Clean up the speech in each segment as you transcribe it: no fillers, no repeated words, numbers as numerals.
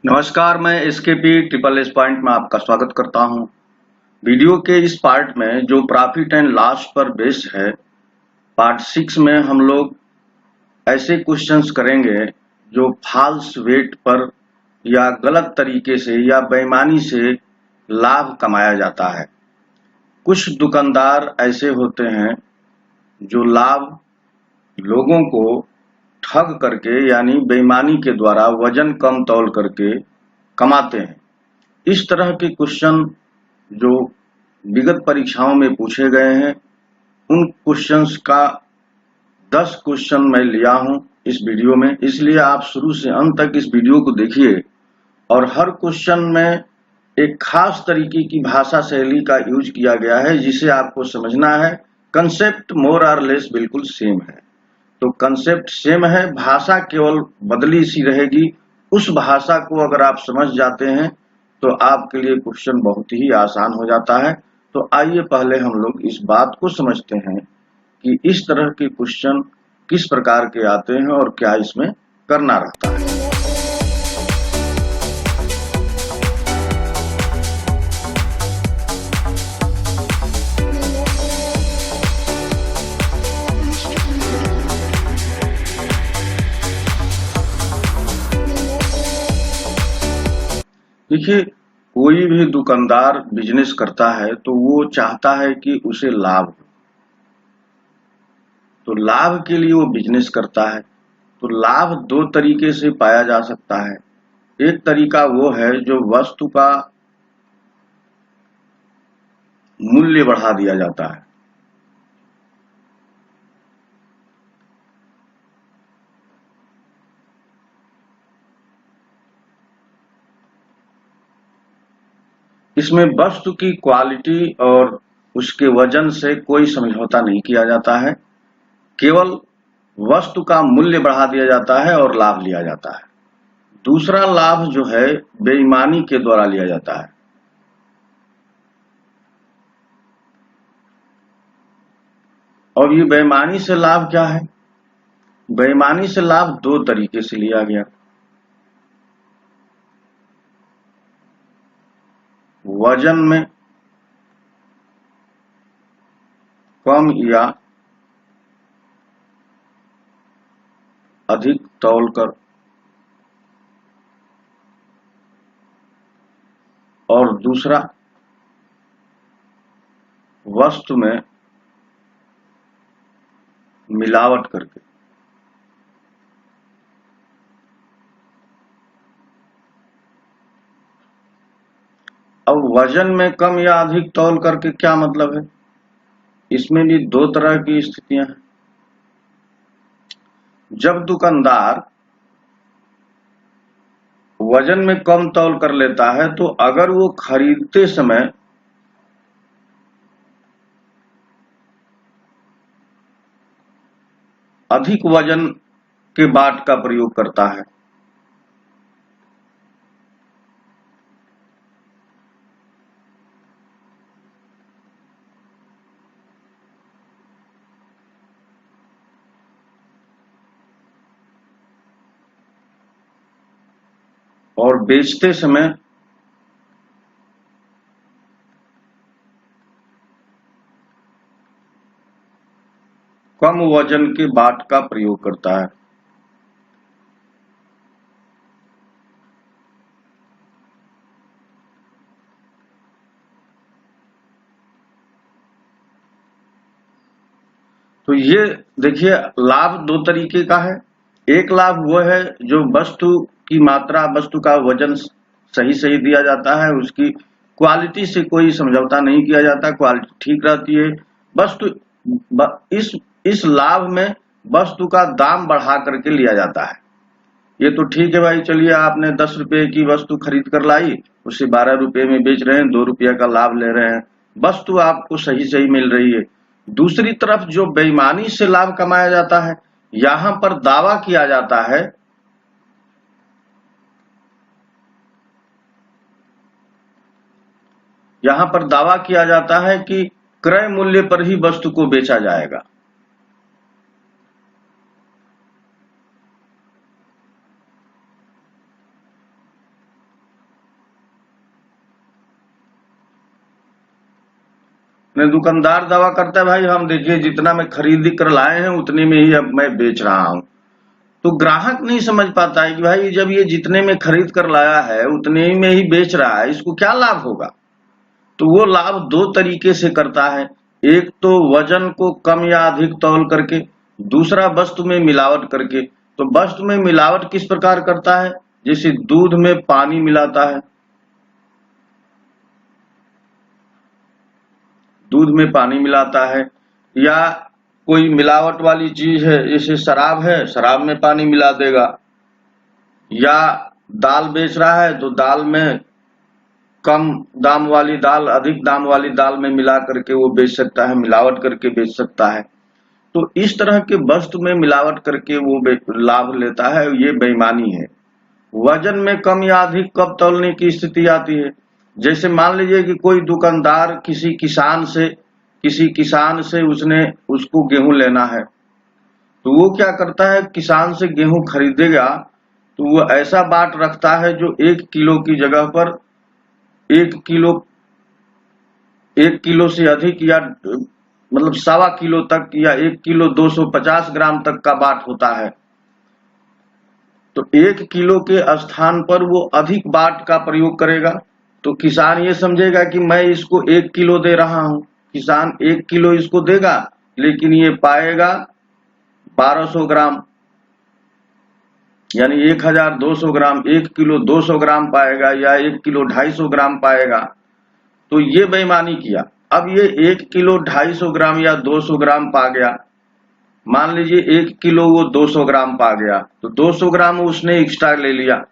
नमस्कार, मैं SKP triple S point में आपका स्वागत करता हूं। वीडियो के इस पार्ट में जो प्रॉफिट एंड लॉस पर बेस्ड है, पार्ट 6 में हम लोग ऐसे क्वेश्चंस करेंगे जो फॉल्स वेट पर या गलत तरीके से या बेईमानी से लाभ कमाया जाता है। कुछ दुकानदार ऐसे होते हैं जो लाभ लोगों को ठग करके यानी बेईमानी के द्वारा वजन कम तौल करके कमाते हैं। इस तरह के क्वेश्चन जो विगत परीक्षाओं में पूछे गए हैं, उन क्वेश्चंस का 10 क्वेश्चन मैं लिया हूं इस वीडियो में, इसलिए आप शुरू से अंत तक इस वीडियो को देखिए और हर क्वेश्चन में एक खास तरीके की भाषा शैली का यूज किया गया है जिसे आपको समझना है। कंसेप्ट मोर और लेस बिल्कुल सेम है, तो कंसेप्ट सेम है, भाषा केवल बदली सी रहेगी। उस भाषा को अगर आप समझ जाते हैं तो आपके लिए क्वेश्चन बहुत ही आसान हो जाता है। तो आइए पहले हम लोग इस बात को समझते हैं कि इस तरह के क्वेश्चन किस प्रकार के आते हैं और क्या इसमें करना रहता है। देखिए, कोई भी दुकानदार बिजनेस करता है तो वो चाहता है कि उसे लाभ हो, तो लाभ के लिए वो बिजनेस करता है। तो लाभ दो तरीके से पाया जा सकता है। एक तरीका वो है जो वस्तु का मूल्य बढ़ा दिया जाता है। इसमें वस्तु की क्वालिटी और उसके वजन से कोई समझौता नहीं किया जाता है, केवल वस्तु का मूल्य बढ़ा दिया जाता है और लाभ लिया जाता है। दूसरा लाभ जो है बेईमानी के द्वारा लिया जाता है। और ये बेईमानी से लाभ क्या है? बेईमानी से लाभ दो तरीके से लिया गया। वजन में कम या अधिक तौलकर और दूसरा वस्तु में मिलावट करके। अब वजन में कम या अधिक तौल करके क्या मतलब है? इसमें भी दो तरह की स्थितियां हैं। जब दुकानदार वजन में कम तौल कर लेता है तो अगर वो खरीदते समय अधिक वजन के बाट का प्रयोग करता है और बेचते समय कम वजन के बाट का प्रयोग करता है, तो ये देखिए लाभ दो तरीके का है। एक लाभ वो है जो वस्तु की मात्रा, वस्तु का वजन सही सही दिया जाता है, उसकी क्वालिटी से कोई समझौता नहीं किया जाता, क्वालिटी ठीक रहती है। वस्तु इस लाभ में वस्तु का दाम बढ़ा करके लिया जाता है। ये तो ठीक है भाई, चलिए आपने 10 रुपए की वस्तु खरीद कर लाई, उसे 12 रुपए में बेच रहे हैं, 2 रुपया का लाभ ले रहे हैं, वस्तु आपको सही सही मिल रही है। दूसरी तरफ जो बेईमानी से लाभ कमाया जाता है, यहां पर दावा किया जाता है कि क्रय मूल्य पर ही वस्तु को बेचा जाएगा। दुकानदार दावा करता है भाई हम देखिए जितना मैं खरीद कर लाए हैं उतने में ही अब मैं बेच रहा हूं। तो ग्राहक नहीं समझ पाता है कि भाई जब ये जितने में खरीद कर लाया है उतने में ही बेच रहा है, इसको क्या लाभ होगा। तो वो लाभ दो तरीके से करता है, एक तो वजन को कम या अधिक तौल करके, दूसरा वस्तु में मिलावट करके। तो वस्तु में मिलावट किस प्रकार करता है, जैसे दूध में पानी मिलाता है, दूध में पानी मिलाता है, या कोई मिलावट वाली चीज है जैसे शराब है, शराब में पानी मिला देगा, या दाल बेच रहा है तो दाल में कम दाम वाली दाल अधिक दाम वाली दाल में मिला करके वो बेच सकता है, मिलावट करके बेच सकता है। तो इस तरह के वस्तु में मिलावट करके वो लाभ लेता है, ये बेईमानी है। वजन में कम या अधिक कब तौलने की स्थिति आती है, जैसे मान लीजिए कि कोई दुकानदार किसी किसान से उसको गेहूं लेना है, तो वो क्या करता है, किसान से गेहूं खरीदेगा तो वो ऐसा बाट रखता है जो 1 किलो की जगह पर 1 किलो से अधिक या मतलब 1.25 किलो तक या 1 किलो 250 ग्राम तक का बाट होता है। तो 1 किलो के स्थान पर वो अधिक बाट का प्रयोग करेगा, तो किसान ये समझेगा कि मैं इसको 1 किलो दे रहा हूं। किसान 1 किलो इसको देगा लेकिन ये पाएगा 1200 ग्राम, यानी 1200 ग्राम, 1 किलो 200 ग्राम पाएगा या 1 किलो 250 ग्राम पाएगा। तो ये बेईमानी किया। अब ये 1 किलो 250 ग्राम या 200 ग्राम पा गया, मान लीजिए 1 किलो वो 200 ग्राम पा गया, तो 200 ग्राम उसने एक्स्ट्रा ले लिया।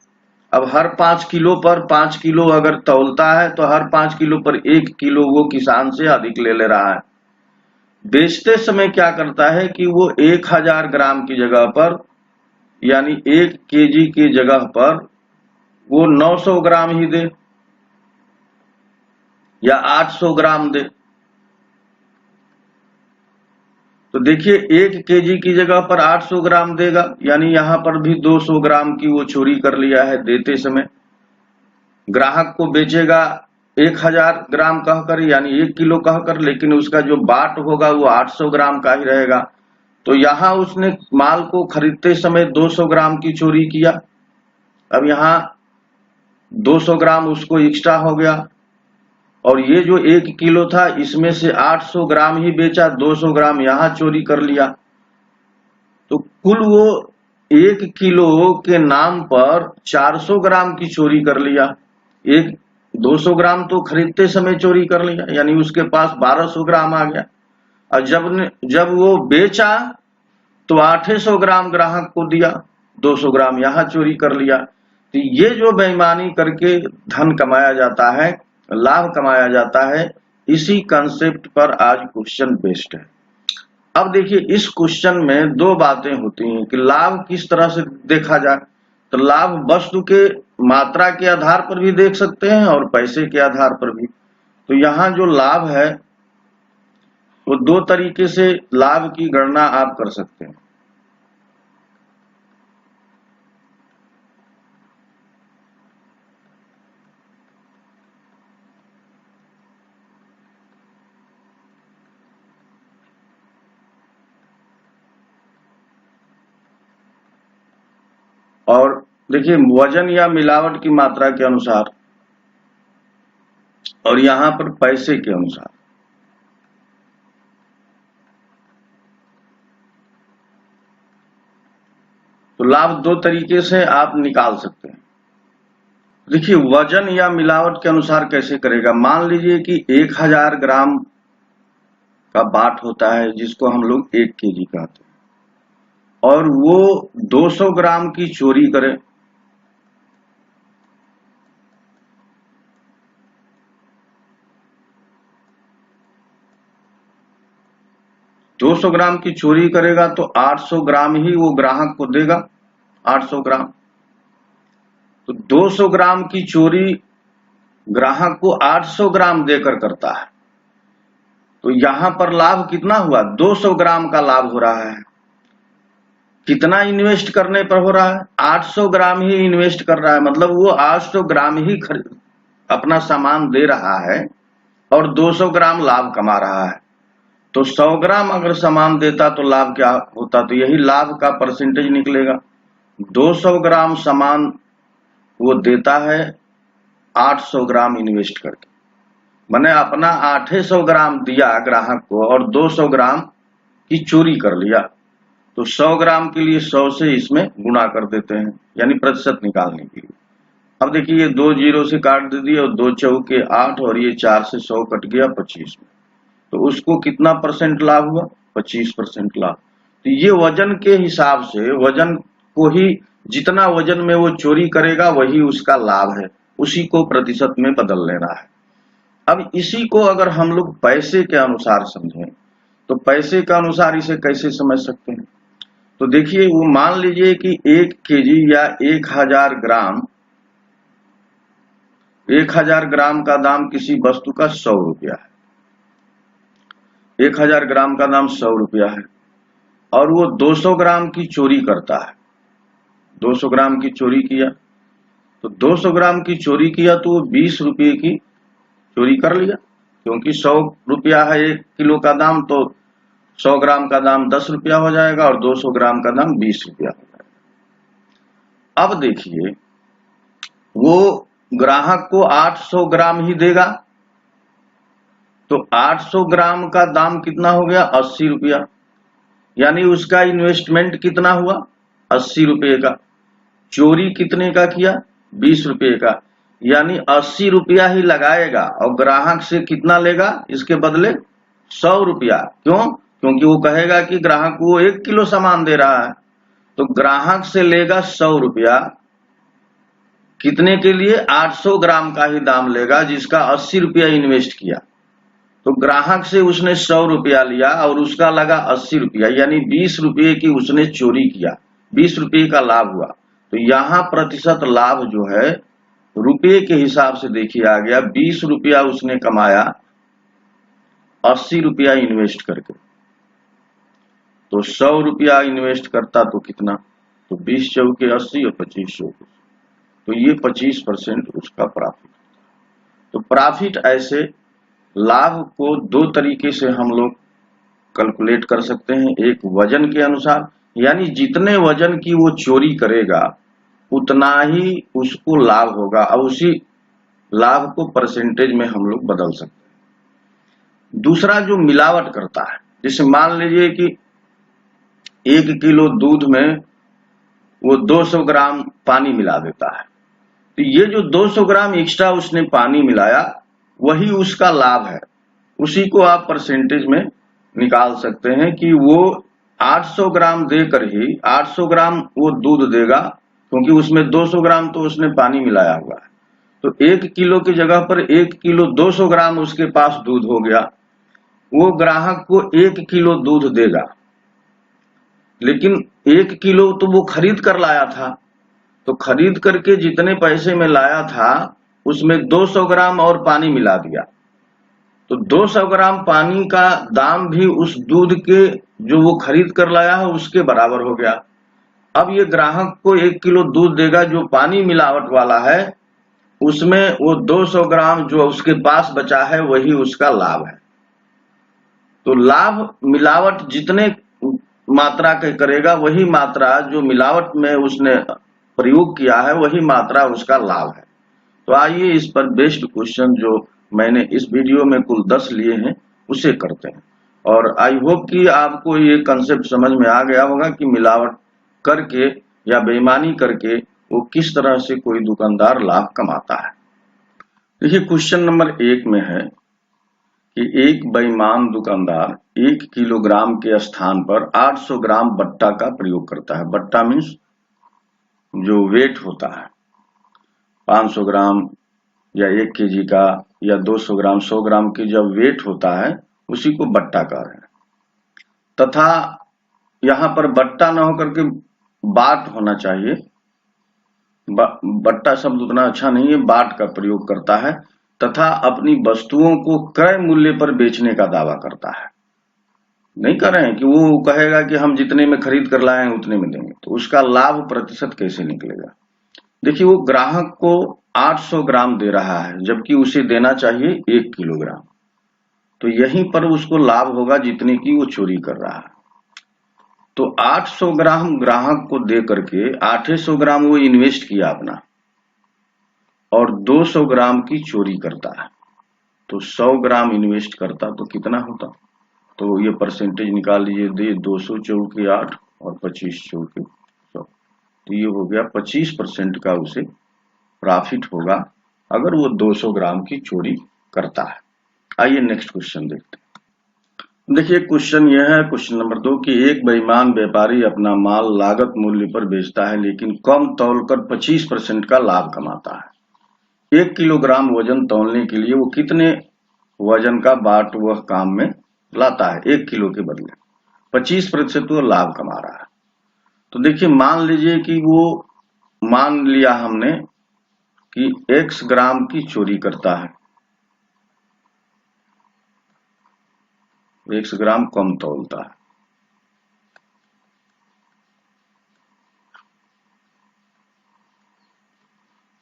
अब हर 5 किलो पर 5 किलो अगर तौलता है तो हर 5 किलो पर 1 किलो वो किसान से अधिक ले रहा है। बेचते समय क्या करता है कि वो 1000 ग्राम की जगह पर यानी 1 केजी की जगह पर वो 900 ग्राम ही दे या 800 ग्राम दे। तो देखिए 1 केजी की जगह पर 800 ग्राम देगा, यानी यहां पर भी 200 ग्राम की वो चोरी कर लिया है देते समय। ग्राहक को बेचेगा 1000 ग्राम कहकर यानी 1 किलो कहकर, लेकिन उसका जो बाट होगा वो 800 ग्राम का ही रहेगा। तो यहां उसने माल को खरीदते समय 200 ग्राम की चोरी किया। अब यहां 200 ग्राम उसको एक्स्ट्रा हो गया, और ये जो 1 किलो था इसमें से 800 ग्राम ही बेचा, 200 ग्राम यहां चोरी कर लिया। तो कुल वो 1 किलो के नाम पर 400 ग्राम की चोरी कर लिया। 200 ग्राम तो खरीदते समय चोरी कर लिया, यानी उसके पास 1200 ग्राम आ गया। और जब वो बेचा तो 800 ग्राम ग्राहक को दिया, 200 ग्राम यहां चोरी कर लिया। तो ये जो बेईमानी करके धन कमाया जाता है, लाभ कमाया जाता है, इसी कंसेप्ट पर आज क्वेश्चन बेस्ड है। अब देखिए इस क्वेश्चन में दो बातें होती हैं कि लाभ किस तरह से देखा जाए। तो लाभ वस्तु के मात्रा के आधार पर भी देख सकते हैं और पैसे के आधार पर भी। तो यहाँ जो लाभ है वो दो तरीके से लाभ की गणना आप कर सकते हैं। और देखिए वजन या मिलावट की मात्रा के अनुसार और यहां पर पैसे के अनुसार। तो लाभ दो तरीके से आप निकाल सकते हैं। देखिए वजन या मिलावट के अनुसार कैसे करेगा, मान लीजिए कि 1000 ग्राम का बाट होता है जिसको हम लोग 1 केजी कहते हैं, और वो 200 ग्राम की चोरी करे। दो 200 ग्राम की चोरी करेगा तो 800 ग्राम ही वो ग्राहक को देगा, 800 ग्राम। तो 200 ग्राम की चोरी ग्राहक को 800 ग्राम देकर करता है। तो यहां पर लाभ कितना हुआ, 200 ग्राम का लाभ हो रहा है। कितना इन्वेस्ट करने पर हो रहा है, 800 ग्राम ही इन्वेस्ट कर रहा है, मतलब वो 800 ग्राम ही अपना सामान दे रहा है। और 200 ग्राम लाभ कमा रहा है, तो 100 ग्राम अगर सामान देता तो लाभ क्या होता, तो यही लाभ का परसेंटेज निकलेगा। 200 ग्राम सामान वो देता है 800 ग्राम इन्वेस्ट करके, मैंने अपना 800 ग्राम दिया ग्राहक को और 200 ग्राम की चोरी कर लिया, तो 100 ग्राम के लिए 100 से इसमें गुणा कर देते हैं, यानी प्रतिशत निकालने के लिए। अब देखिए ये 2 जीरो से काट दे दिए और 2 चौके 8 और ये 4 से 100 कट गया 25 में, तो उसको कितना परसेंट लाभ हुआ, 25% लाभ। तो ये वजन के हिसाब से, वजन को ही जितना वजन में वो चोरी करेगा वही उसका लाभ है, उसी को प्रतिशत में बदल लेना है। अब इसी को अगर हम लोग पैसे के अनुसार समझें तो पैसे के अनुसार इसे कैसे समझ सकते हैं, तो देखिए वो मान लीजिए कि 1 केजी या 1000 ग्राम, 1000 ग्राम का दाम किसी वस्तु का 100 रुपया है, 1000 ग्राम का दाम 100 रुपया है, और वो 200 ग्राम की चोरी करता है, 200 ग्राम की चोरी किया, तो 200 ग्राम की चोरी किया तो वो 20 रुपये की चोरी कर लिया, क्योंकि 100 रुपया है 1 किलो का दाम, तो 100 ग्राम का दाम 10 रुपया हो जाएगा और 200 ग्राम का दाम 20 रुपया हो जाएगा। अब देखिए वो ग्राहक को 800 ग्राम ही देगा, तो 800 ग्राम का दाम कितना हो गया, 80 रुपया, यानी उसका इन्वेस्टमेंट कितना हुआ, 80 रुपये का। चोरी कितने का किया, 20 रुपये का, यानी 80 रुपया ही लगाएगा और ग्राहक से कितना लेगा इसके बदले, 100 रुपया। क्यों, क्योंकि वो कहेगा कि ग्राहक को 1 किलो सामान दे रहा है, तो ग्राहक से लेगा 100 रुपया, कितने के लिए, 800 ग्राम का ही दाम लेगा जिसका 80 रुपया इन्वेस्ट किया, तो ग्राहक से उसने 100 रुपया लिया और उसका लगा 80 रुपया, यानी 20 रुपये की उसने चोरी किया, 20 रुपये का लाभ हुआ। तो यहाँ प्रतिशत लाभ जो है रुपये के हिसाब से देखिए आ गया, 20 रुपया उसने कमाया 80 रुपया इन्वेस्ट करके, तो 100 रुपया इन्वेस्ट करता तो कितना, तो 20 चौके 80 और 25 चौके, तो ये 25% उसका प्रॉफिट। तो प्रॉफिट ऐसे लाभ को 2 तरीके से हम लोग कैलकुलेट कर सकते हैं, एक वजन के अनुसार, यानी जितने वजन की वो चोरी करेगा उतना ही उसको लाभ होगा, और उसी लाभ को परसेंटेज में हम लोग बदल सकते हैं। दूसरा जो मिलावट करता है, जैसे मान लीजिए कि 1 किलो दूध में वो 200 ग्राम पानी मिला देता है, तो ये जो 200 ग्राम एक्स्ट्रा उसने पानी मिलाया वही उसका लाभ है, उसी को आप परसेंटेज में निकाल सकते हैं कि वो 800 ग्राम देकर ही 800 ग्राम वो दूध देगा, क्योंकि उसमें 200 ग्राम तो उसने पानी मिलाया हुआ है, तो 1 किलो की जगह पर 1 किलो 200 ग्राम उसके पास दूध हो गया, वो ग्राहक को 1 किलो दूध देगा, लेकिन 1 किलो तो वो खरीद कर लाया था, तो खरीद करके जितने पैसे में लाया था उसमें 200 ग्राम और पानी मिला दिया, तो 200 ग्राम पानी का दाम भी उस दूध के जो वो खरीद कर लाया है उसके बराबर हो गया। अब ये ग्राहक को 1 किलो दूध देगा जो पानी मिलावट वाला है, उसमें वो 200 ग्राम जो उसके पास बचा है वही उसका लाभ है। तो लाभ मिलावट जितने मात्रा के करेगा वही मात्रा जो मिलावट में उसने प्रयोग किया है वही मात्रा उसका लाभ है। तो आइए इस पर बेस्ड क्वेश्चन जो मैंने इस वीडियो में कुल 10 लिए हैं उसे करते हैं, और आई होप कि आपको ये कंसेप्ट समझ में आ गया होगा कि मिलावट करके या बेईमानी करके वो किस तरह से कोई दुकानदार लाभ कमाता है। देखिए क्वेश्चन नंबर 1 में है कि एक बेईमान दुकानदार 1 किलोग्राम के स्थान पर 800 ग्राम बट्टा का प्रयोग करता है। बट्टा मीन्स जो वेट होता है, 500 ग्राम या 1 केजी का या 200 ग्राम 100 ग्राम की जब वेट होता है उसी को बट्टा कह रहे हैं, तथा यहाँ पर बट्टा न होकर के बाट होना चाहिए, बट्टा शब्द उतना अच्छा नहीं है, बाट का प्रयोग करता है, तथा अपनी वस्तुओं को क्रय मूल्य पर बेचने का दावा करता है। नहीं कर रहे हैं कि वो कहेगा कि हम जितने में खरीद कर लाए हैं उतने में देंगे, तो उसका लाभ प्रतिशत कैसे निकलेगा। देखिए वो ग्राहक को 800 ग्राम दे रहा है जबकि उसे देना चाहिए 1 किलोग्राम, तो यहीं पर उसको लाभ होगा जितने की वो चोरी कर रहा है। तो 800 ग्राम ग्राहक को दे करके 800 ग्राम वो इन्वेस्ट किया अपना और 200 ग्राम की चोरी करता है। तो 100 ग्राम इन्वेस्ट करता तो कितना होता? तो ये परसेंटेज निकाल लीजिए, 200 चौके 8 और 25 चौके 100, तो ये हो गया 25% का उसे प्रॉफिट होगा अगर वो 200 ग्राम की चोरी करता है। आइए नेक्स्ट क्वेश्चन देखते हैं। देखिए क्वेश्चन यह है, क्वेश्चन नंबर 2 कि एक बेईमान व्यापारी अपना माल लागत मूल्य पर बेचता है लेकिन कम तौलकर 25% का लाभ कमाता है। 1 किलोग्राम वजन तौलने के लिए वो कितने वजन का बाट वह काम में लाता है? 1 किलो के बदले 25% वो लाभ कमा रहा है। तो देखिए मान लीजिए कि वो मान लिया हमने कि x ग्राम की चोरी करता है, x ग्राम कम तौलता है।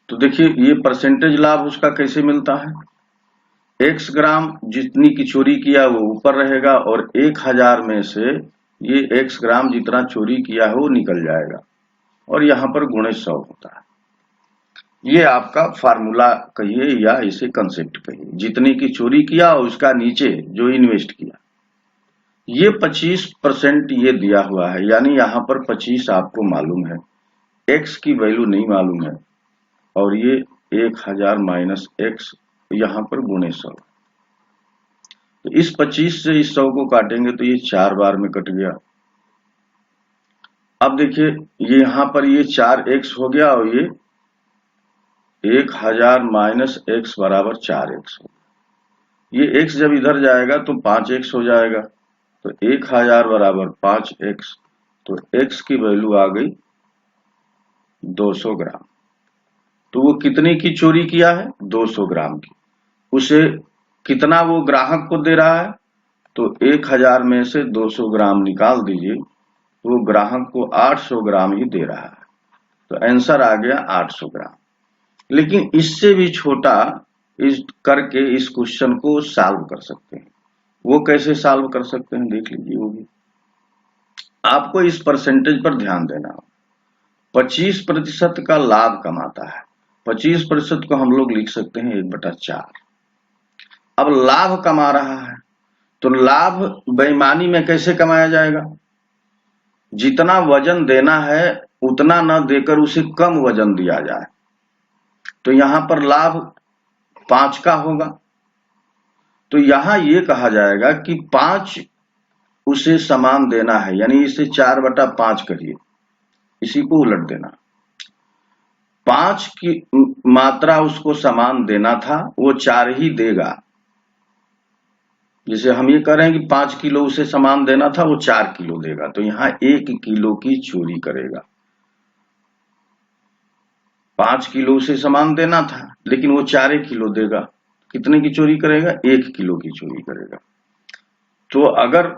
तो देखिए ये परसेंटेज लाभ उसका कैसे मिलता है? x ग्राम जितनी की चोरी किया वो ऊपर रहेगा और 1000 में से ये x ग्राम जितना चोरी किया है वो निकल जाएगा और यहाँ पर गुणे 100 होता है। ये आपका फार्मूला कहिए या इसे कंसेप्ट कहिए। जितने की चोरी किया और उसका नीचे जो इन्वेस्ट किया, ये 25% ये दिया हुआ है, यानी यहाँ पर 25 आपको मालूम है, x की वैल्यू नहीं मालूम है और ये 1000 माइनस x यहाँ पर गुणे 100। तो इस 25 से इस 100 को काटेंगे तो ये 4 बार में कट गया। अब देखिए ये यहाँ पर ये 4x हो गया और ये 1000 माइनस x बराबर 4x हो गया। ये x जब इधर जाएगा तो 5x हो जाएगा, तो 1000 बराबर 5x, तो x की वैल्यू आ गई 200 ग्राम। तो वो कितने की चोरी किया है? 200 ग्राम की। उसे कितना वो ग्राहक को दे रहा है? तो 1000 में से 200 ग्राम निकाल दीजिए, तो वो ग्राहक को 800 ग्राम ही दे रहा है। तो आंसर आ गया 800 ग्राम। लेकिन इससे भी छोटा इस करके इस क्वेश्चन को सॉल्व कर सकते हैं। वो कैसे सॉल्व कर सकते हैं देख लीजिए। वो भी आपको इस परसेंटेज पर ध्यान देना हो। 25% का लाभ कमाता है, 25% को हम लोग लिख सकते हैं 1/4। अब लाभ कमा रहा है तो लाभ बेईमानी में कैसे कमाया जाएगा? जितना वजन देना है उतना न देकर उसे कम वजन दिया जाए, तो यहां पर लाभ 5 का होगा। तो यहां ये कहा जाएगा कि 5 उसे समान देना है, यानी इसे 4/5 करिए, इसी को उलट देना। 5 की मात्रा उसको समान देना था, वो 4 ही देगा। जैसे हम ये कह रहे हैं कि 5 किलो उसे समान देना था, वो 4 किलो देगा, तो यहाँ 1 किलो की चोरी करेगा। 5 किलो उसे समान देना था लेकिन वो 4 किलो देगा, कितने की चोरी करेगा? 1 किलो की चोरी करेगा। तो अगर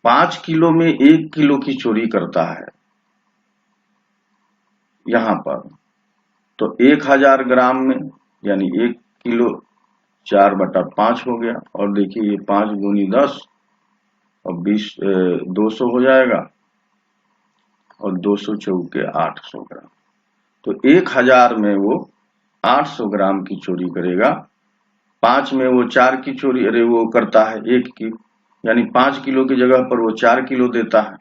5 किलो में 1 किलो की चोरी करता है यहां पर, तो 1000 ग्राम में यानी 1 किलो 4/5 हो गया। और देखिए ये 5 गुनी 10 और 200 हो जाएगा और 200 चौके 800 ग्राम। तो 1000 में वो 800 ग्राम की चोरी करेगा। 5 में वो 4 की चोरी वो करता है 1 की, यानी 5 किलो की जगह पर वो 4 किलो देता है।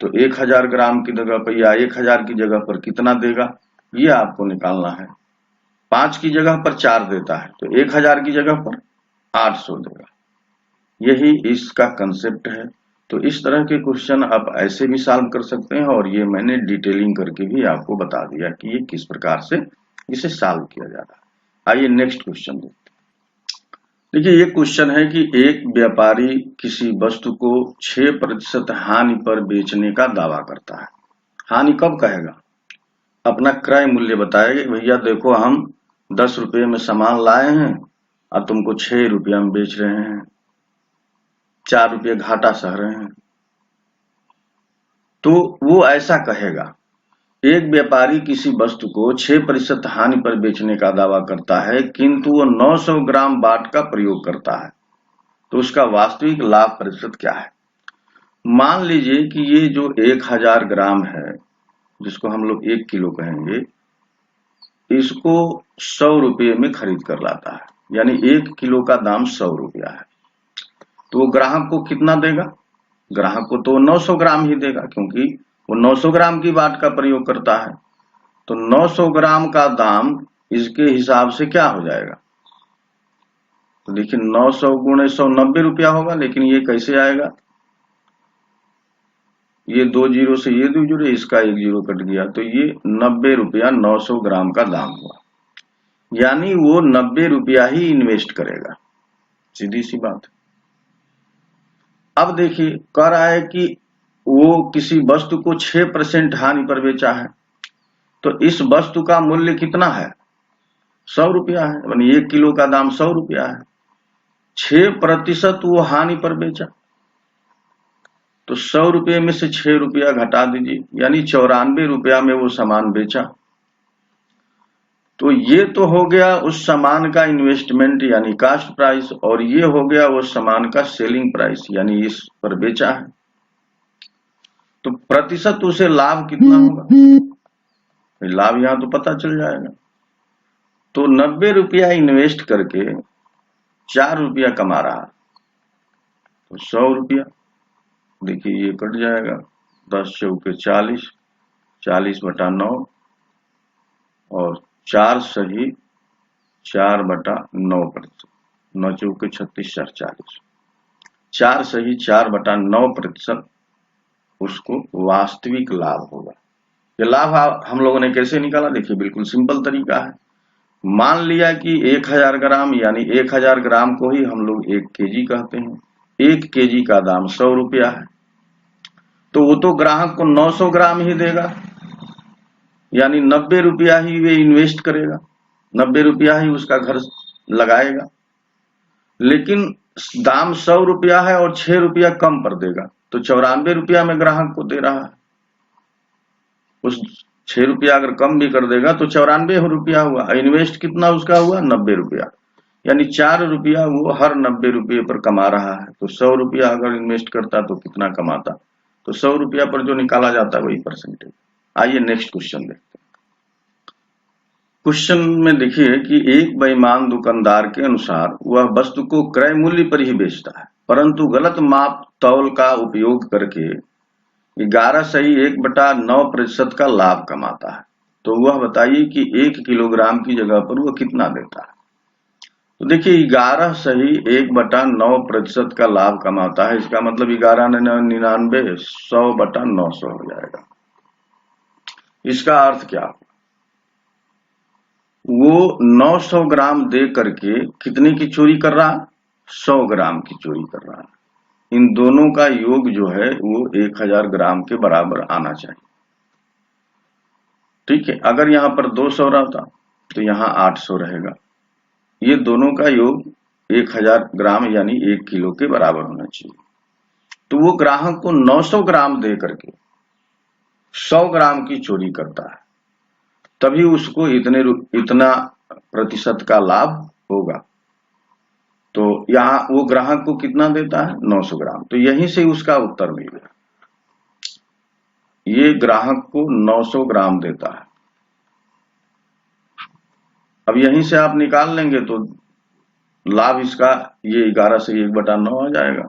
तो 1000 ग्राम की जगह पर या 1000 की जगह पर कितना देगा ये आपको निकालना है। 5 की जगह पर 4 देता है तो 1000 की जगह पर 800 देगा। यही इसका कंसेप्ट है। तो इस तरह के क्वेश्चन आप ऐसे भी सॉल्व कर सकते हैं और ये मैंने डिटेलिंग करके भी आपको बता दिया कि ये किस प्रकार से इसे सॉल्व किया जा रहा है। आइए नेक्स्ट क्वेश्चन देखते हैं। देखिए ये क्वेश्चन है कि एक व्यापारी किसी वस्तु को 6% हानि पर बेचने का दावा करता है। हानि कब कहेगा? अपना क्रय मूल्य बताएगा कि भैया देखो हम 10 रुपये में सामान लाए हैं और तुमको 6 रुपया में बेच रहे हैं, 4 रुपये घाटा सह रहे हैं। तो वो ऐसा कहेगा। एक व्यापारी किसी वस्तु को 6% हानि पर बेचने का दावा करता है किंतु वो 900 ग्राम बाट का प्रयोग करता है। तो उसका वास्तविक लाभ प्रतिशत क्या है। मान लीजिए कि ये जो 1000 ग्राम है, जिसको हम लोग 1 किलो कहेंगे, इसको 100 रुपये में खरीद कर लाता है, यानी 1 किलो का दाम 100 रुपया है। तो वो ग्राहक को कितना देगा? ग्राहक को तो 900 ग्राम ही देगा, क्योंकि वो 900 ग्राम की बाट का प्रयोग करता है। तो 900 ग्राम का दाम इसके हिसाब से क्या हो जाएगा? तो देखिए 900 गुणे 100 90 रुपया होगा, लेकिन ये कैसे आएगा? ये 2 जीरो से ये 2 जुड़े, इसका 1 जीरो कट गया, तो ये 90 रुपया 900 ग्राम का दाम हुआ, यानी वो 90 रुपया ही इन्वेस्ट करेगा। सीधी सी बात है। अब देखिए कह रहा है कि वो किसी वस्तु को 6% हानि पर बेचा है, तो इस वस्तु का मूल्य कितना है? 100 रुपया है, यानी 1 किलो का दाम 100 रुपया है। 6% वो हानि पर बेचा, तो 100 रुपये में से 6 रुपया घटा दीजिए, यानी 94 रुपया में वो सामान बेचा। तो ये तो हो गया उस सामान का इन्वेस्टमेंट यानी कास्ट प्राइस, और ये हो गया उस सामान का सेलिंग प्राइस यानी इस पर बेचा है। तो प्रतिशत उसे लाभ कितना होगा? लाभ यहां तो पता चल जाएगा। तो 90 रुपया इन्वेस्ट करके 4 रुपया कमा रहा, तो 100 रुपया, देखिए ये कट जाएगा, 10 चौके 40, 40/9 और 4 सही 4/9%, 9 चौके 36, 4 40, 4 सही 4/9% उसको वास्तविक लाभ होगा। ये लाभ हम लोगों ने कैसे निकाला? देखिए बिल्कुल सिंपल तरीका है। मान लिया कि 1000 ग्राम, यानी 1000 ग्राम को ही हम लोग 1 केजी कहते हैं। 1 केजी का दाम 100 रुपया है, तो वो तो ग्राहक को 900 ग्राम ही देगा, यानी 90 रुपया ही वे इन्वेस्ट करेगा, 90 रुपया ही उसका घर लगाएगा। लेकिन दाम 100 रुपया है और 6 रुपया कम पर देगा, तो 94 रुपया में ग्राहक को दे रहा है। उस 6 रुपया अगर कम भी कर देगा तो 94 रुपया हुआ, इन्वेस्ट कितना उसका हुआ? 90 रुपया, यानी 4 रुपया वो हर 90 रुपये पर कमा रहा है। तो 100 रुपया अगर इन्वेस्ट करता तो कितना कमाता? तो 100 रुपया पर जो निकाला जाता है वही परसेंटेज। आइए नेक्स्ट क्वेश्चन देखते हैं। क्वेश्चन में देखिए कि एक बेईमान दुकानदार के अनुसार वह वस्तु को क्रय मूल्य पर ही बेचता है, परंतु गलत माप तौल का उपयोग करके 11 सही 1/9% का लाभ कमाता है। तो वह बताइए कि 1 किलोग्राम की जगह पर वह कितना देता है। तो देखिए 11 सही 1/9% का लाभ कमाता है, इसका मतलब 11×99 100/900 हो जाएगा। इसका अर्थ क्या? वो 900 ग्राम दे करके कितने की चोरी कर रहा? 100 ग्राम की चोरी कर रहा है। इन दोनों का योग जो है वो 1000 ग्राम के बराबर आना चाहिए। ठीक है, अगर यहाँ पर 200 रहता तो यहाँ 800 रहेगा। ये दोनों का योग 1000 ग्राम यानी 1 किलो के बराबर होना चाहिए। तो वो ग्राहक को 900 ग्राम दे करके 100 ग्राम की चोरी करता है, तभी उसको इतना प्रतिशत का लाभ होगा। तो यहाँ वो ग्राहक को कितना देता है? 900 ग्राम। तो यहीं से उसका उत्तर मिल गया, ये ग्राहक को 900 ग्राम देता है। अब यहीं से आप निकाल लेंगे तो लाभ इसका ये 11 से 1/9 आ जाएगा।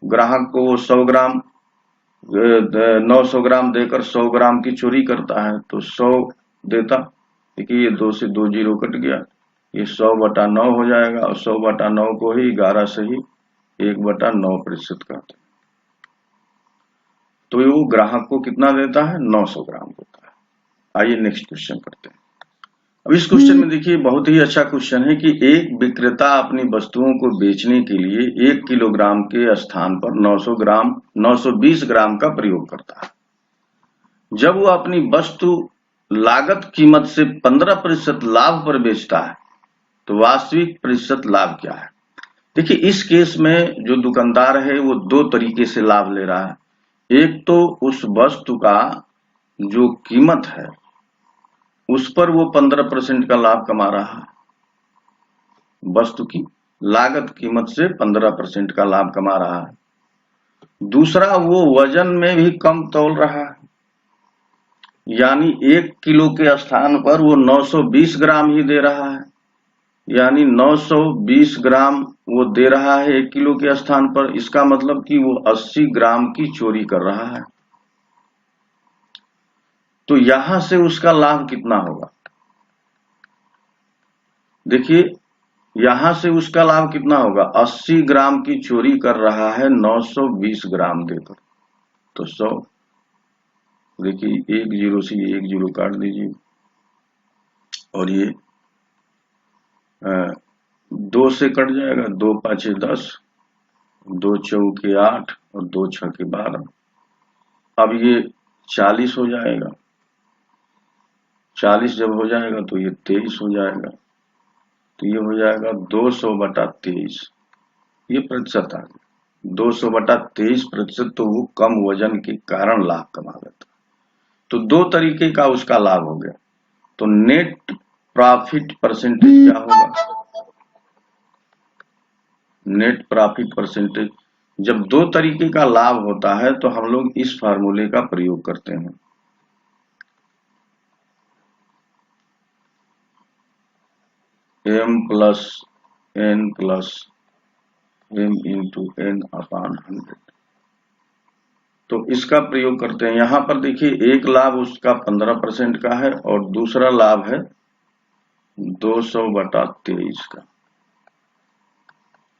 ग्राहक को 100 ग्राम 900 ग्राम देकर 100 ग्राम की चोरी करता है, तो 100 देता, देखिए ये 2 से 2 जीरो कट गया, ये 100/9 हो जाएगा, और 100/9 को ही 11 से ही 1/9% कहते हैं। तो वो ग्राहक को कितना देता है? 900 ग्राम देता है। आइए नेक्स्ट क्वेश्चन करते हैं। अब इस क्वेश्चन में देखिए बहुत ही अच्छा क्वेश्चन है कि एक विक्रेता अपनी वस्तुओं को बेचने के लिए 1 किलोग्राम के स्थान पर 920 ग्राम का प्रयोग करता है। जब वो अपनी वस्तु लागत कीमत से 15% लाभ पर बेचता है, तो वास्तविक प्रतिशत लाभ क्या है? देखिए इस केस में जो दुकानदार है वो 2 तरीके से लाभ ले रहा है। एक तो उस वस्तु का जो कीमत है उस पर वो 15% का लाभ कमा रहा है, वस्तु की लागत कीमत से 15% का लाभ कमा रहा है। दूसरा, वो वजन में भी कम तौल रहा है, यानी 1 किलो के स्थान पर वो 920 ग्राम ही दे रहा है, यानी 920 ग्राम वो दे रहा है 1 किलो के स्थान पर। इसका मतलब कि वो 80 ग्राम की चोरी कर रहा है। तो यहां से उसका लाभ कितना होगा? देखिए, यहां से उसका लाभ कितना होगा? 80 ग्राम की चोरी कर रहा है 920 ग्राम देकर, तो 100। देखिए, 1 जीरो से 1 जीरो काट दीजिए, और ये 2 से कट जाएगा, 2 पाँचे 10, 2 चौके 8 और 2 छके 12। अब ये 40 हो जाएगा। 40 जब हो जाएगा तो ये 23 हो जाएगा, तो ये हो जाएगा 200/23। ये प्रतिशत आ गया 200/23%। तो वो कम वजन के कारण लाभ कमा लेता। तो 2 तरीके का उसका लाभ हो गया। तो नेट प्रॉफिट परसेंटेज क्या होगा? नेट प्रॉफिट परसेंटेज, जब 2 तरीके का लाभ होता है तो हम लोग इस फार्मूले का प्रयोग करते हैं। m plus n plus m into n अपान 100। तो इसका प्रयोग करते हैं। यहां पर देखिए, एक लाभ उसका 15% का है और दूसरा लाभ है 200/23 का।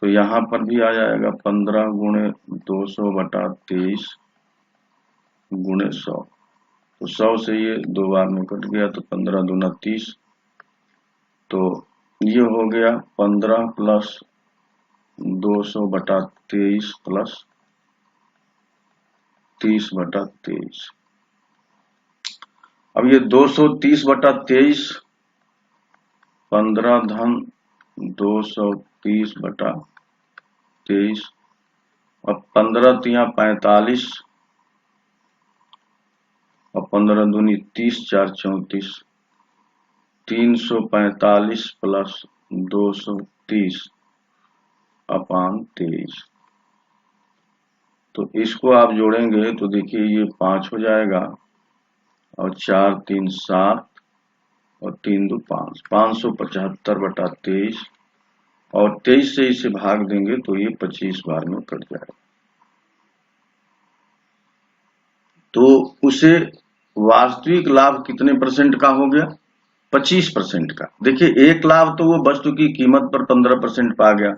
तो यहां पर भी आ जाएगा 15 गुणे 200/23 गुणे 100। तो 100 से ये 2 बार में कट गया, तो 15 दूना 30। तो ये हो गया 15 प्लस 200/23 प्लस 30/23। अब ये 230/23, 15 धन 230/23, अब 15 तिया 45 और 15 दूनी 30, 4 34, 345 प्लस 230 अपान 23। तो इसको आप जोड़ेंगे तो देखिए ये 5 हो जाएगा, और 4 3 7 और 3 2 5, 575/23, और 23 से इसे भाग देंगे तो ये 25 बार में कट जाएगा। तो उसे वास्तविक लाभ कितने परसेंट का हो गया? 25% का। देखिए, एक लाभ तो वो वस्तु की कीमत पर 15% पा गया।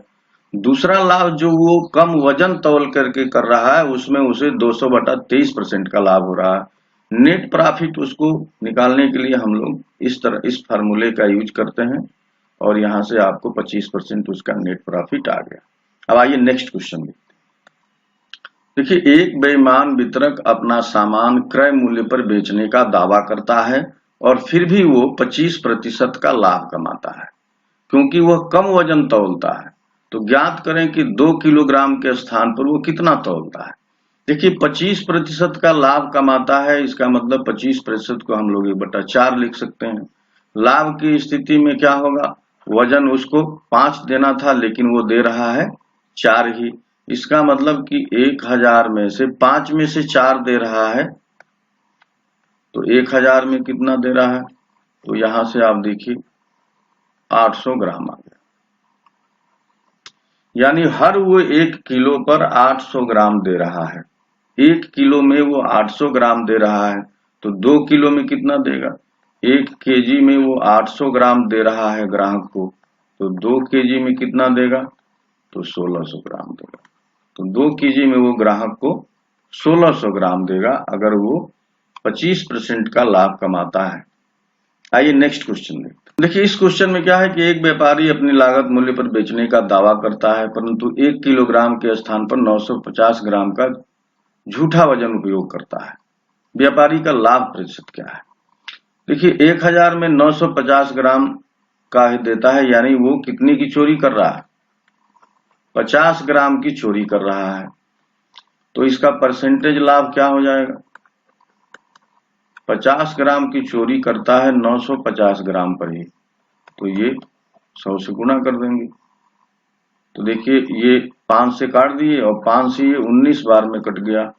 दूसरा लाभ जो वो कम वजन तौल करके कर रहा है, उसमें उसे 200/23% का लाभ हो रहा है। नेट प्रॉफिट उसको निकालने के लिए हम लोग इस फार्मूले का यूज करते हैं, और यहां से आपको 25% उसका नेट प्रॉफिट आ गया। अब आइए नेक्स्ट क्वेश्चन देखते हैं। देखिए, एक बेईमान वितरक अपना सामान क्रय मूल्य पर बेचने का दावा करता है और फिर भी वो 25% का लाभ कमाता है, क्योंकि वह कम वजन तौलता है। तो ज्ञात करें कि 2 किलोग्राम के स्थान पर वो कितना तौलता है। देखिए, 25% का लाभ कमाता है, इसका मतलब 25% को हम लोग 1/4 लिख सकते हैं। लाभ की स्थिति में क्या होगा? वजन उसको 5 देना था, लेकिन वो दे रहा है 4 ही। इसका मतलब कि 1000 में से 5 में से 4 दे रहा है, तो 1000 में कितना दे रहा है? तो यहां से आप देखिए 800 ग्राम आ गया, यानी हर वो 1 किलो पर 800 ग्राम दे रहा है। 1 किलो में वो 800 ग्राम दे रहा है, तो 2 किलो में कितना देगा? 1 केजी में वो 800 ग्राम दे रहा है ग्राहक को, तो 2 केजी में कितना देगा? तो 1600 ग्राम देगा। तो 2 केजी में वो ग्राहक को 1600 ग्राम देगा, अगर वो 25% का लाभ कमाता है। आइए नेक्स्ट क्वेश्चन देखते हैं। देखिए, इस क्वेश्चन में क्या है कि एक व्यापारी अपनी लागत मूल्य पर बेचने का दावा करता है, परंतु 1 किलोग्राम के स्थान पर 950 ग्राम का झूठा वजन उपयोग करता है। व्यापारी का लाभ प्रतिशत क्या है? देखिए, 1000 में 950 ग्राम का ही देता है, यानी वो कितनी की चोरी कर रहा है? 50 ग्राम की चोरी कर रहा है। तो इसका परसेंटेज लाभ क्या हो जाएगा? 50 ग्राम की चोरी करता है 950 ग्राम पर ही, तो ये 100 से गुणा कर देंगे। तो देखिए ये 5 से काट दिए और 5 से ये 19 बार में कट गया,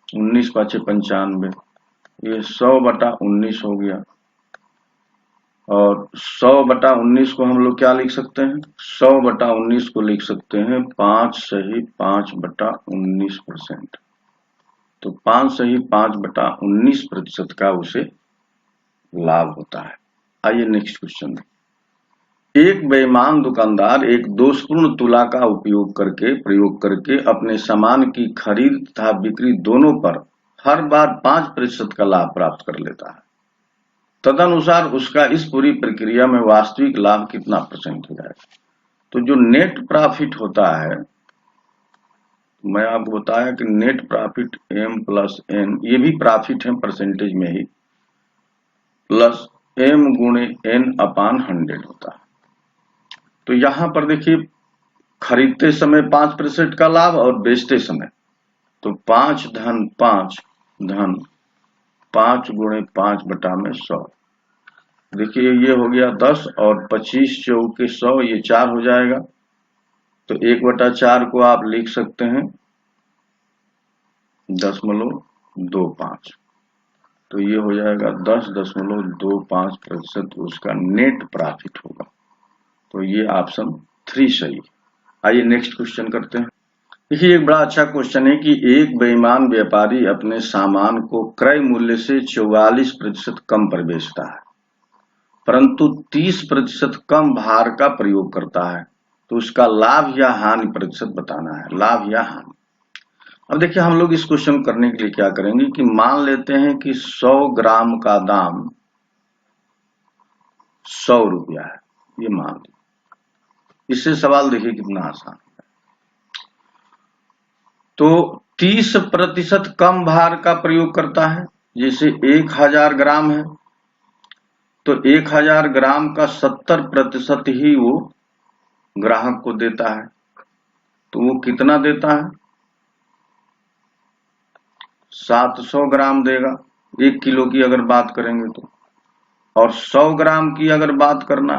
19 पाँचे 95, ये 100/19 हो गया। और 100/19 को हम लोग क्या लिख सकते हैं, 100/19 को लिख सकते हैं 5 सही 5/19%। तो 5 सही 5/19% का उसे लाभ होता है। आइए नेक्स्ट क्वेश्चन। एक बेईमान दुकानदार एक दोषपूर्ण तुला का प्रयोग करके अपने सामान की खरीद तथा बिक्री दोनों पर हर बार 5% का लाभ प्राप्त कर लेता है। तदनुसार उसका इस पूरी प्रक्रिया में वास्तविक लाभ कितना परसेंट हो जाएगा। तो जो नेट प्रॉफिट होता है, मैं आपको बताया कि net profit M plus N, ये भी प्रॉफिट है परसेंटेज में ही, प्लस M गुणे N/100 होता है। तो यहां पर देखिए खरीदते समय 5% का लाभ और बेचते समय, तो 5 धन 5 धन 5 गुणे 5/100। देखिए ये हो गया 10 और 25 चौके 100, ये 4 हो जाएगा। तो 1/4 को आप लिख सकते हैं 10.25। तो ये हो जाएगा 10.25% उसका नेट प्रॉफिट होगा। तो ये ऑप्शन 3 सही है। आइए नेक्स्ट क्वेश्चन करते हैं। देखिए एक बड़ा अच्छा क्वेश्चन है कि एक बेईमान व्यापारी अपने सामान को क्रय मूल्य से 44% कम पर बेचता है, परंतु 30% कम भार का प्रयोग करता है। तो उसका लाभ या हानि प्रतिशत बताना है, लाभ या हानि। अब देखिए हम लोग इस क्वेश्चन करने के लिए क्या करेंगे कि मान लेते हैं कि 100 ग्राम का दाम 100 रुपया है, ये मान लीजिए। इससे सवाल देखिए कितना आसान है। तो 30% कम भार का प्रयोग करता है, जैसे 1000 ग्राम है तो 1000 ग्राम का 70% ही वो ग्राहक को देता है। तो वो कितना देता है, 700 ग्राम देगा 1 किलो की अगर बात करेंगे तो। और 100 ग्राम की अगर बात करना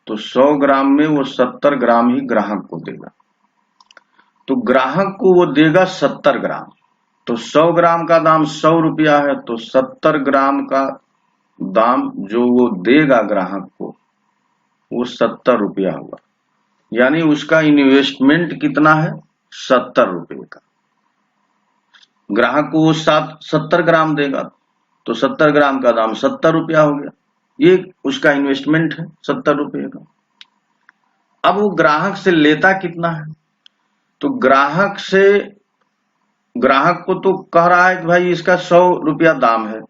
तो 100 ग्राम में वो 70 ग्राम ही ग्राहक को देगा। तो ग्राहक को वो देगा 70 ग्राम। तो 100 ग्राम का दाम 100 रुपया है, तो 70 ग्राम का दाम जो वो देगा ग्राहक को वो 70 रुपया हुआ। यानी उसका इन्वेस्टमेंट कितना है, 70 रुपये का। ग्राहक को वो 70 ग्राम देगा तो 70 ग्राम का दाम 70 रुपया हो गया। ये उसका इन्वेस्टमेंट है 70 रुपये का। अब वो ग्राहक से लेता कितना है, तो ग्राहक को तो कह रहा है कि भाई इसका 100 रुपया दाम है,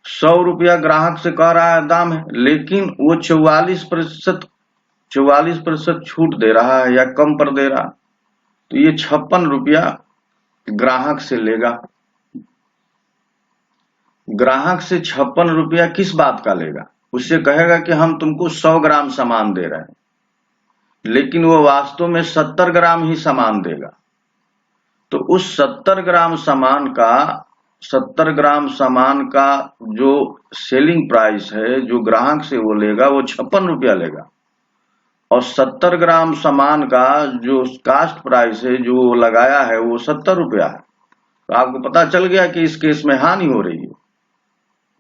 100 रुपया ग्राहक से कह रहा है दाम है, लेकिन वो 44% छूट दे रहा है या कम पर दे रहा, तो ये 56 रुपया ग्राहक से लेगा। ग्राहक से 56 रुपया किस बात का लेगा, उससे कहेगा कि हम तुमको 100 ग्राम सामान दे रहे हैं, लेकिन वो वास्तव में 70 ग्राम ही सामान देगा। तो उस 70 ग्राम सामान का जो सेलिंग प्राइस है, जो ग्राहक से वो लेगा, वो 56 रुपया लेगा। और 70 ग्राम सामान का जो कास्ट प्राइस है, जो वो लगाया है, वो 70 रुपया है। तो आपको पता चल गया कि इस केस में हानि हो रही है।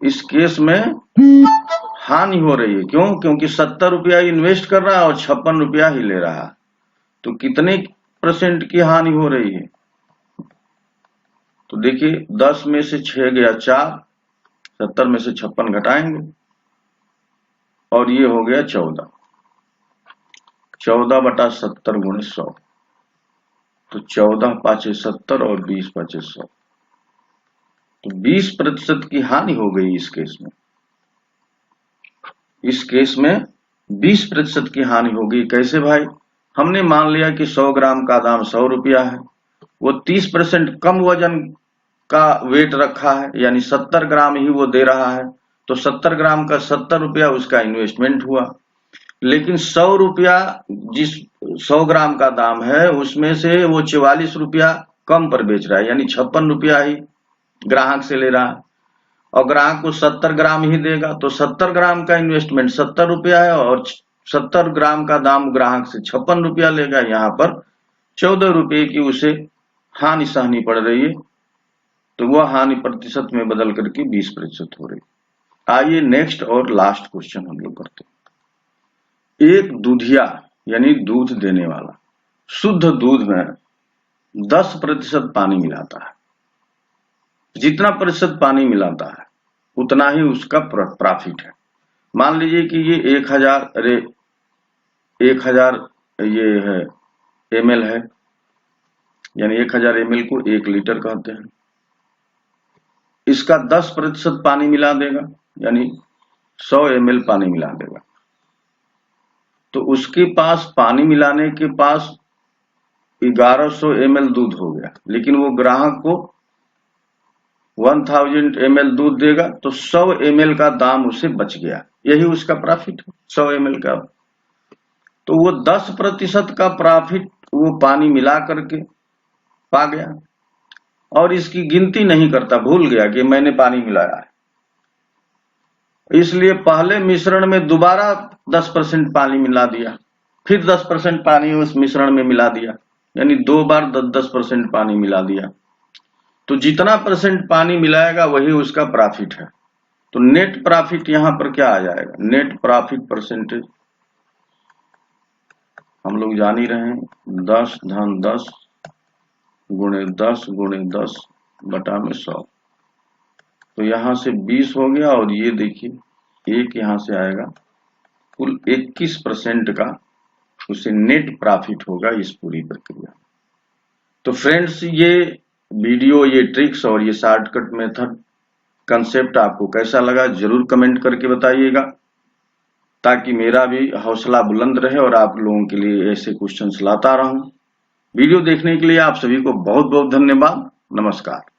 इस केस में हानि हो रही है, क्यों? क्योंकि 70 रुपया इन्वेस्ट कर रहा है और 56 रुपया ही ले रहा है। तो कितने % की हानि हो रही है? तो देखिए 10 में से 6 गया 4, 70 में से 56 घटाएंगे और ये हो गया 14। 14/70 गुणे 100, तो 14 पाँचे 70 और 20 पाँचे 100। तो 20% की हानि हो गई इस केस में। इस केस में 20% की हानि होगी। कैसे भाई? हमने मान लिया कि 100 ग्राम का दाम 100 रुपया है, वो 30% कम वजन का वेट रखा है, यानी 70 ग्राम ही वो दे रहा है। तो 70 ग्राम का 70 रुपया उसका इन्वेस्टमेंट हुआ। लेकिन 100 रुपया जिस 100 ग्राम का दाम है, उसमें से वो 44 रुपया कम पर बेच रहा है, यानी 56 रुपया ही ग्राहक से ले रहा है। और ग्राहक को 70 ग्राम ही देगा, तो 70 ग्राम का इन्वेस्टमेंट 70 रुपया है और 70 ग्राम का दाम ग्राहक से 56 रुपया लेगा। यहाँ पर 14 रुपये की उसे हानि सहनी पड़ रही है, तो वह हानि प्रतिशत में बदल करके 20% हो रही है। आइए नेक्स्ट और लास्ट क्वेश्चन हम लोग करते हैं। एक दूधिया यानी दूध देने वाला शुद्ध दूध में 10% पानी मिलाता है। जितना प्रतिशत पानी मिलाता है उतना ही उसका प्रॉफिट है। मान लीजिए कि ये 1000 ये है ml है, यानी 1000 ml को 1 लीटर कहते हैं। इसका 10% पानी मिला देगा, यानी 100 ml पानी मिला देगा, तो उसके पास पानी मिलाने के पास 1100 ml दूध हो गया। लेकिन वो ग्राहक को 1000 ml दूध देगा, तो 100 ml का दाम उसे बच गया। यही उसका प्रॉफिट है, 100 ml का। तो वो 10% का प्रॉफिट वो पानी मिला करके पा गया और इसकी गिनती नहीं करता, भूल गया कि मैंने पानी मिलाया है। इसलिए पहले मिश्रण में दोबारा 10% पानी मिला दिया, फिर 10% पानी उस मिश्रण में मिला दिया, यानी 2 बार 10% पानी मिला दिया। तो जितना % पानी मिलाएगा वही उसका प्रॉफिट है। तो नेट प्रॉफिट यहाँ पर क्या आ जाएगा? नेट प्रॉफिट परसेंटेज हम लोग जान ही रहे हैं, 10 धन 10 गुणे 10 गुणे 10 बटा में 100। तो यहाँ से 20 हो गया और ये देखिए 1 यहाँ से आएगा, कुल 21% का उसे नेट प्रॉफिट होगा इस पूरी प्रक्रिया। तो फ्रेंड्स, ये वीडियो, ये ट्रिक्स और ये शॉर्टकट मेथड कंसेप्ट आपको कैसा लगा जरूर कमेंट करके बताइएगा, ताकि मेरा भी हौसला बुलंद रहे और आप लोगों के लिए ऐसे क्वेश्चंस लाता रहूं। वीडियो देखने के लिए आप सभी को बहुत बहुत धन्यवाद। नमस्कार।